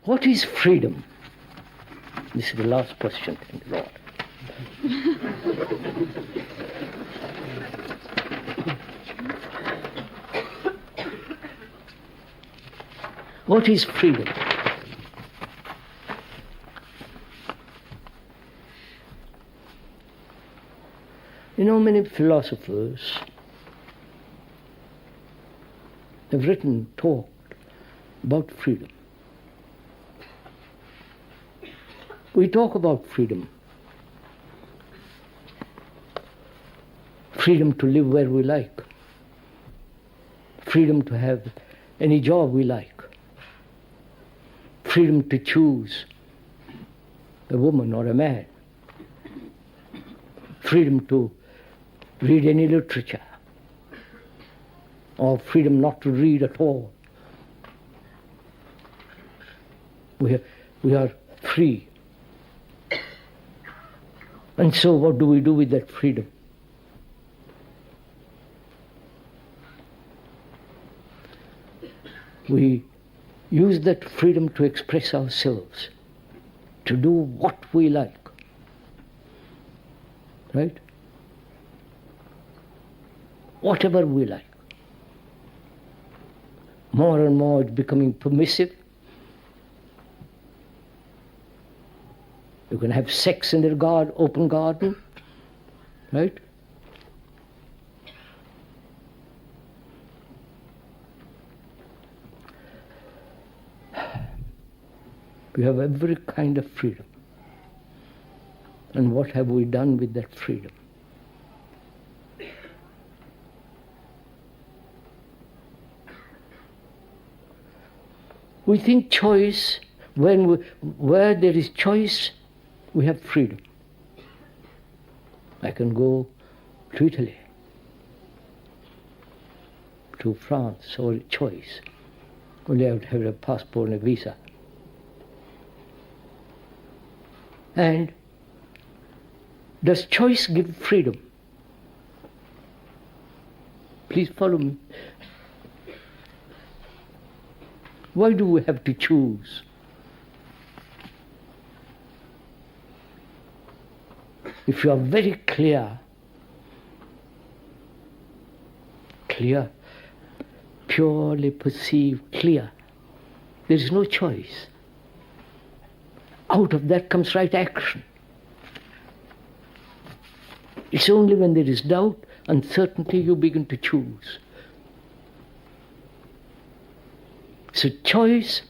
What is freedom? This is the last question, thank the Lord. What is freedom? You know, many philosophers have written, talked about freedom. We talk about freedom. Freedom to live where we like. Freedom to have any job we like. Freedom to choose a woman or a man. Freedom to read any literature. Or freedom not to read at all. We are free. And so what do we do with that freedom? We use that freedom to express ourselves, to do what we like. Right? Whatever we like. More and more it's becoming permissive. You can have sex in the open garden, right? We have every kind of freedom. And what have we done with that freedom? We think choice, where there is choice, we have freedom. I can go to Italy, to France, or choice. Only I have to have a passport and a visa. And does choice give freedom? Please follow me. Why do we have to choose? If you are very clear, purely perceived, clear, there is no choice. Out of that comes right action. It's only when there is doubt, uncertainty, you begin to choose. So choice,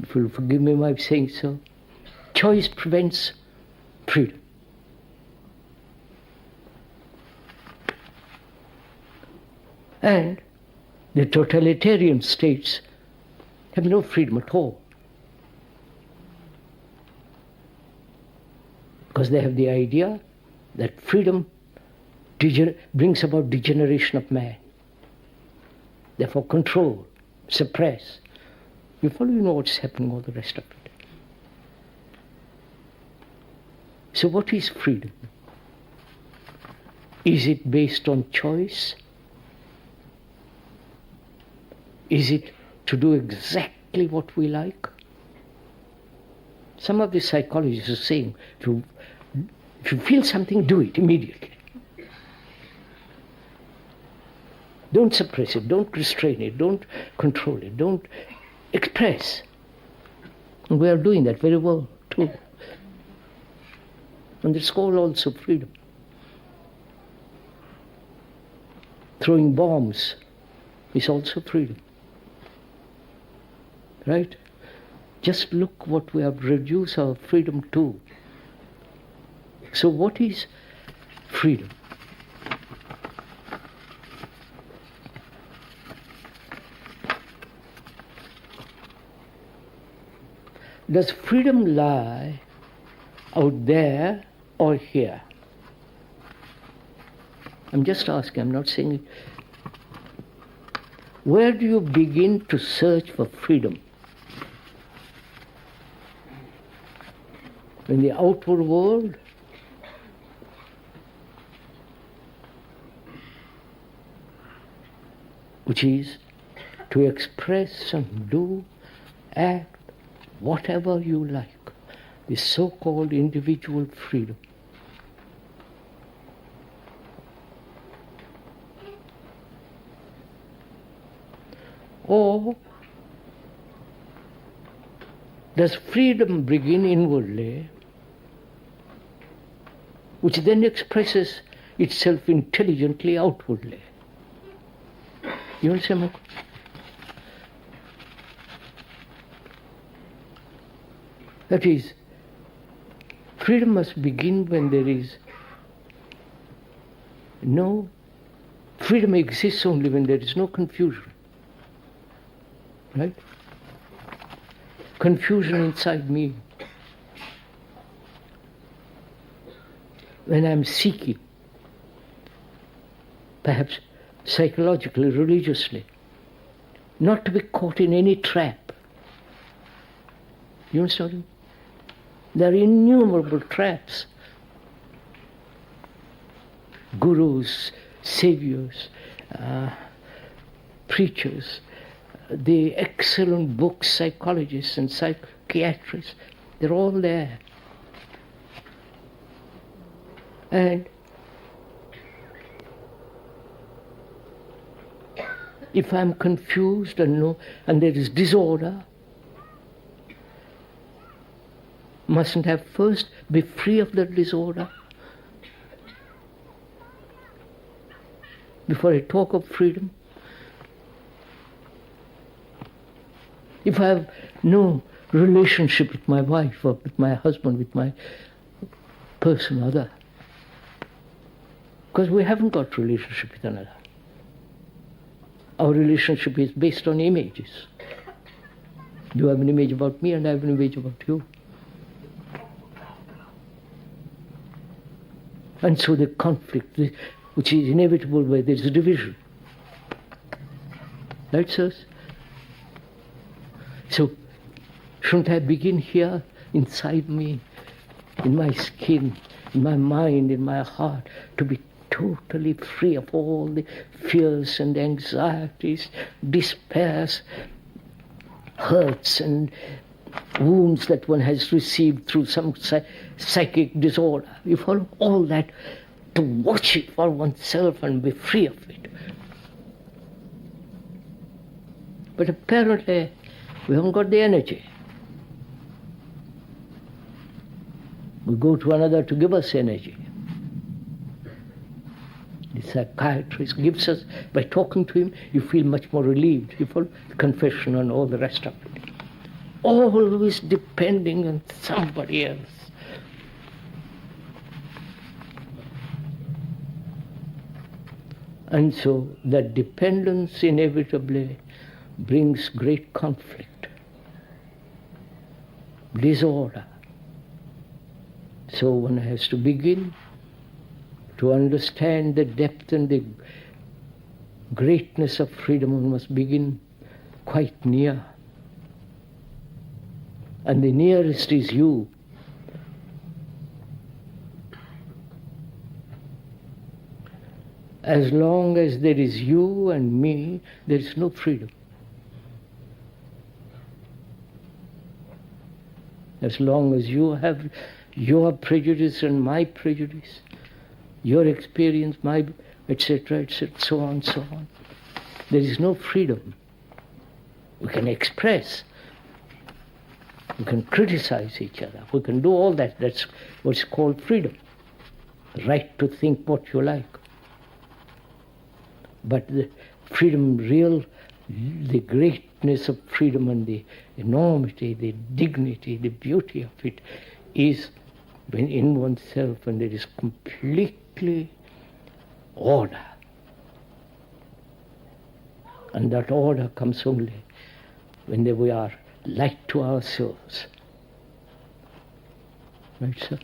if you'll forgive me by saying so, choice prevents freedom. And the totalitarian states have no freedom at all. Because they have the idea that freedom brings about degeneration of man. Therefore control, suppress. You follow, you know what's happening, all the rest of it. So what is freedom? Is it based on choice? Is it to do exactly what we like? Some of the psychologists are saying, if you feel something, do it immediately. Don't suppress it, don't restrain it, don't control it, don't express. And we are doing that very well too. And it's called also freedom. Throwing bombs is also freedom. Right? Just look what we have reduced our freedom to. So what is freedom? Does freedom lie out there or here? I'm just asking, I'm not saying it. Where do you begin to search for freedom? In the outward world? Which is to express and do act whatever you like. This so-called individual freedom. Or does freedom begin inwardly, which then expresses itself intelligently outwardly? You understand my question? That is, freedom must begin when there is no, freedom exists only when there is no confusion. Right? Confusion inside me. When I'm seeking, perhaps psychologically, religiously, not to be caught in any trap. You understand? There are innumerable traps. Gurus, saviors, preachers, the excellent books, psychologists and psychiatrists, they're all there. And if I'm confused and there is disorder, mustn't I first be free of that disorder before I talk of freedom? If I have no relationship with my wife or with my husband, with my person, other, because we haven't got relationship with another. Our relationship is based on images. You have an image about me and I have an image about you. And so the conflict, which is inevitable where there's a division. That's us. So, shouldn't I begin here, inside me, in my skin, in my mind, in my heart, to be totally free of all the fears and anxieties, despairs, hurts and wounds that one has received through some psychic disorder? You follow? All that, to watch it for oneself and be free of it. But apparently, we haven't got the energy. We go to another to give us energy. The psychiatrist gives us, by talking to him, you feel much more relieved. You follow? Confession and all the rest of it. Always depending on somebody else. And so that dependence inevitably brings great conflict, disorder. So one has to begin to understand the depth and the greatness of freedom. One must begin quite near. And the nearest is you. As long as there is you and me, there is no freedom. As long as you have your prejudice and my prejudice, your experience, my, etc., etc., so on, so on, there is no freedom. We can express, we can criticize each other, we can do all that. That's what's called freedom. The right to think what you like. But the freedom, the greatness of freedom and the enormity, the dignity, the beauty of it is when in oneself and there is completely order. And that order comes only when we are like to ourselves. Right, sir?